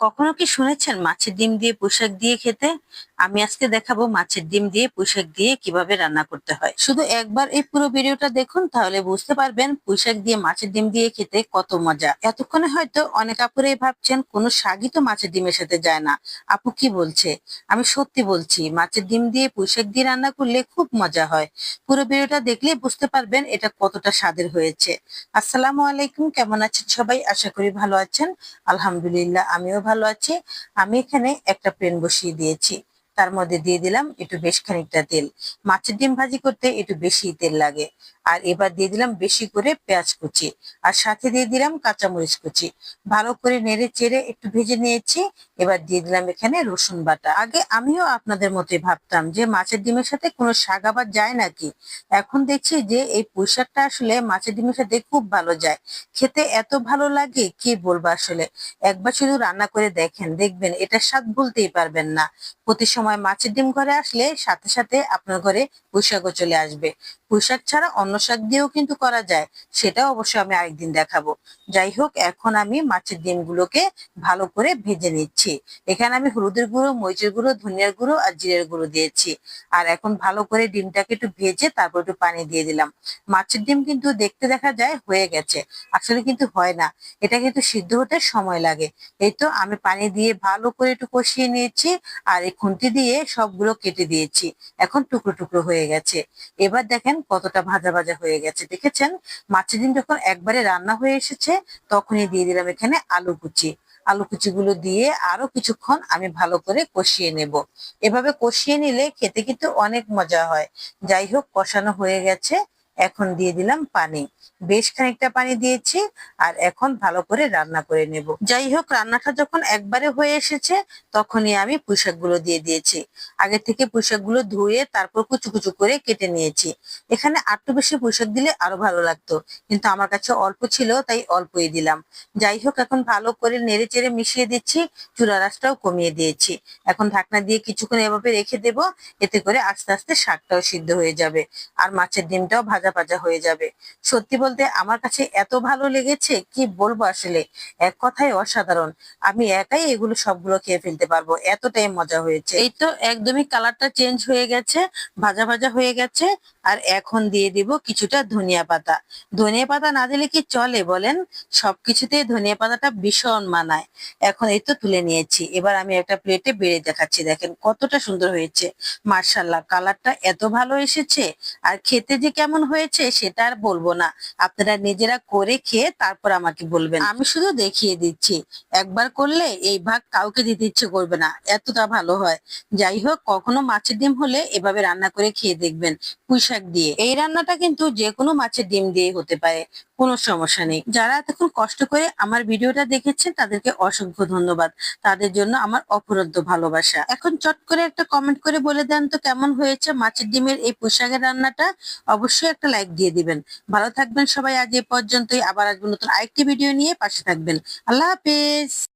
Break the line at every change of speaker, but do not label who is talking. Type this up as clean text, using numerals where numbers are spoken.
কখনো কি শুনেছেন মাছের ডিম দিয়ে পুঁইশাক দিয়ে খেতে? আমি আজকে দেখাবো মাছের ডিম দিয়ে পুঁইশাক দিয়ে কিভাবে রান্না করতে হয়। শুধু একবার এই পুরো ভিডিওটা দেখুন, তাহলে বুঝতে পারবেন পুঁইশাক দিয়ে মাছের ডিম দিয়ে খেতে কত মজা। এতক্ষণে হয়তো অনেক আপুরাই ভাবছেন কোনো শাকই তো মাছের ডিমের সাথে যায় না, আপু কি বলছে? আমি সত্যি বলছি, মাছের ডিম দিয়ে পুঁইশাক দিয়ে রান্না করলে খুব মজা হয়। পুরো ভিডিওটা দেখলে বুঝতে পারবেন এটা কতটা স্বাদের হয়েছে। আসসালামু আলাইকুম, কেমন আছেন সবাই? আশা করি ভালো আছেন। আলহামদুলিল্লাহ, আমিও ভালো আছি। আমি এখানে একটা প্যান বসিয়ে দিয়েছি। তার মধ্যে দিয়ে দিলাম একটু বেশ খানিকটা তেল। মাছের ডিম ভাজি করতে একটু বেশি তেল লাগে। আর এবার দিয়ে দিলাম বেশি করে পেঁয়াজ কুচি, আর সাথে দিয়ে দিলাম কাঁচামরিচ কুচি। ভালো করে নেড়ে চেড়ে একটু ভেজে নিয়েছি। এবার দিয়ে দিলাম এখানে রসুন বাটা। আগে আমিও আপনাদের মতোই ভাবতাম যে মাছের ডিমের সাথে কোনো শাক আবার যায় নাকি। এখন দেখছি যে এই পুঁই শাকটা আসলে মাছের ডিমের সাথে খুব ভালো যায়। খেতে এত ভালো লাগে কি বলবো আসলে। একবার শুধু রান্না করে দেখেন, দেখবেন এটা স্বাদ ভুলতেই পারবেন না। প্রতি সময় মাছের ডিম ঘরে আসলে সাথে সাথে আপনার ঘরে পুঁই শাকও চলে আসবে। পুঁই শাক ছাড়া অন্য শাক দিয়েও কিন্তু করা যায়, সেটাও অবশ্যই আমি আরেকদিন দেখাবো। যাই হোক, এখন আমি মাছের ডিমগুলোকে ভালো করে ভেজে নিচ্ছি। এখানে আমি হলুদের গুঁড়ো, মরিচের গুঁড়ো, ধনিয়ার গুঁড়ো আর জিরের গুঁড়ো দিয়েছি। আর এখন ভালো করে ডিমটাকে একটু ভেজে তারপর একটু পানি দিয়ে দিলাম। মাছের ডিম কিন্তু দেখতে দেখা যায় হয়ে গেছে, আসলে কিন্তু হয় না। এটা কিন্তু সিদ্ধ হতে সময় লাগে। এই তো আমি পানি দিয়ে ভালো করে একটু কষিয়ে নিয়েছি। আর এই খুন্তি দিয়ে সবগুলো কেটে দিয়েছি। এখন টুকরো টুকরো হয়ে গেছে। এবার দেখেন কতটা ভাজা ভাজা হয়ে গেছে, দেখেছেন? মাছের ডিম যখন একবারে রান্না হয়ে এসেছে, তখনই দিয়ে দিলাম এখানে আলু কুচি। আলু কুচিগুলো দিয়ে আরো কিছুক্ষণ আমি ভালো করে কষিয়ে নেব। এভাবে কষিয়ে নিলে খেতে কিন্তু অনেক মজা হয়। যাই হোক, কষানো হয়ে গেছে। এখন দিয়ে দিলাম পানি। বেশ খানিকটা পানি দিয়েছি। আর এখন ভালো করে রান্না করে নেব। যাই হোক, রান্নাটা যখন একবারে হয়ে এসেছে, তখনই আমি পুঁইশাকগুলো দিয়ে দিয়েছি। আগে থেকে পুঁইশাকগুলো ধুয়ে তারপর কুচু কুচু করে কেটে নিয়েছি। এখানে আরটু বেশি পুঁইশাক দিলে আরো ভালো লাগতো, কিন্তু আমার কাছে অল্প ছিল তাই অল্পই দিলাম। যাই হোক, এখন ভালো করে নেড়ে চেড়ে মিশিয়ে দিচ্ছি। চুলার আঁচটাও কমিয়ে দিয়েছি। এখন ঢাকনা দিয়ে কিছুক্ষণ এভাবে রেখে দেব। এতে করে আস্তে আস্তে শাকটাও সিদ্ধ হয়ে যাবে। আর মাছের ডিমটাও ভাজা ভাজা হয়ে যাবে। সত্যি বলতে আমার কাছে এত ভালো লেগেছে কি বলবো আসলে। এক কথায় অসাধারণ। আমি একাই এগুলো সবগুলো খেয়ে ফেলতে পারবো, এতটাই মজা হয়েছে। এই তো একদমই কালারটা চেঞ্জ হয়ে গেছে, ভাজা ভাজা হয়ে গেছে। আর এখন দিয়ে দিব কিছুটা ধনিয়া পাতা। ধনিয়া পাতা না দিলে কি চলে বলেন? সবকিছুতেই ধনিয়া পাতাটা ভীষণ মানায়। এখন এই তো তুলে নিয়েছি। এবার আমি একটা প্লেটে বেড়ে দেখাচ্ছি, দেখেন কতটা সুন্দর হয়েছে। মার্শাল্লাহ, কালারটা এত ভালো এসেছে। আর খেতে যে কেমন হয়েছে সেটা আর বলবো না। আপনারা নিজেরা করে খেয়ে তারপর আমাকে বলবেন, আমি শুধু দেখিয়ে দিচ্ছি। একবার করলে এই ভাগ কাউকে দিতে ইচ্ছে করবে না, এতটা ভালো হয়। যাই হোক, কখনো মাছের ডিম হলে এভাবে রান্না করে খেয়ে দেখবেন, পুঁই শাক দিয়ে। এই রান্নাটা কিন্তু যে কোনো মাছের ডিম দিয়ে হতে পারে, কোনো সমস্যা নেই। যারা এতক্ষণ কষ্ট করে আমার ভিডিওটা দেখেছেন তাদেরকে অসংখ্য ধন্যবাদ। তাদের জন্য আমার অফুরন্ত ভালোবাসা। এখন চট করে একটা কমেন্ট করে বলে দেন তো কেমন হয়েছে মাছের ডিমের এই পুঁই শাকের রান্নাটা। অবশ্যই একটা লাইক দিয়ে দিবেন। ভালো থাকবেন সবাই, আজ এ পর্যন্তই। আবার আসবো নতুন আরেকটি ভিডিও নিয়ে, পাশে থাকবেন। আল্লাহ হাফেজ।